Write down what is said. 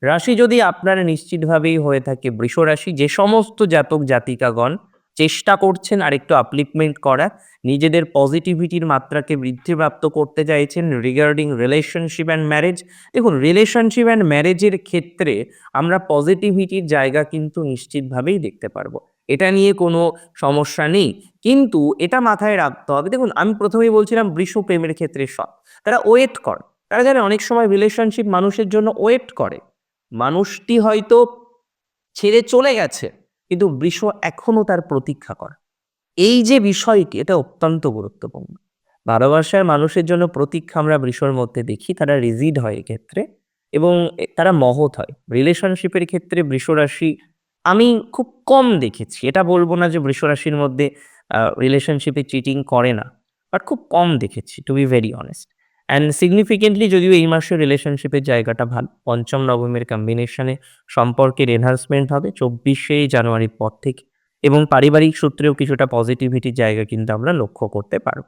রাশি যদি আপনার নিশ্চিতভাবেই হয়ে থাকে বৃষ রাশি, যে সমস্ত জাতক জাতিকাগণ চেষ্টা করছেন আরেকটু আপলিফমেন্ট করার, নিজেদের পজিটিভিটির মাত্রাকে বৃদ্ধিপ্রাপ্ত করতে চাইছেন রিগার্ডিং রিলেশনশিপ অ্যান্ড ম্যারেজ। দেখুন, রিলেশনশিপ অ্যান্ড ম্যারেজের ক্ষেত্রে আমরা পজিটিভিটির জায়গা কিন্তু নিশ্চিতভাবেই দেখতে পারবো। এটা নিয়ে কোনো সমস্যা নেই। কিন্তু এটা মাথায় রাখতে হবে, দেখুন আমি ১ম এই বলছিলাম বৃষ প্রেমের ক্ষেত্রে সৎ। তারা ওয়েট করে। তারা জানে অনেক সময় রিলেশনশিপ মানুষের জন্য ওয়েট করে। মানুষটি হয়তো ছেড়ে চলে গেছে, কিন্তু বৃষ এখনো তার প্রতীক্ষা করে। এই যে বিষয়টি, এটা অত্যন্ত গুরুত্বপূর্ণ। ভালোবাসার মানুষের জন্য প্রতীক্ষা আমরা বৃষর মধ্যে দেখি। তারা রিজিড হয় এক্ষেত্রে এবং তারা মহৎ হয়। রিলেশনশিপের ক্ষেত্রে বৃষরাশি আমি খুব কম দেখেছি। এটা বলব না যে বৃষরাশির মধ্যে রিলেশনশিপে চিটিং করে না। বাট খুব কম দেখেছি, to be very honest. And significantly যদিও এই মাসে রিলেশনশিপের জায়গাটা ভালো। ৫ম নবমের কম্বিনেশনে সম্পর্কের এনহান্সমেন্ট হবে ২৪শে জানুয়ারির পর থেকে এবং পারিবারিক সূত্রেও কিছুটা পজিটিভিটির জায়গা কিন্তু আমরা লক্ষ্য করতে পারব।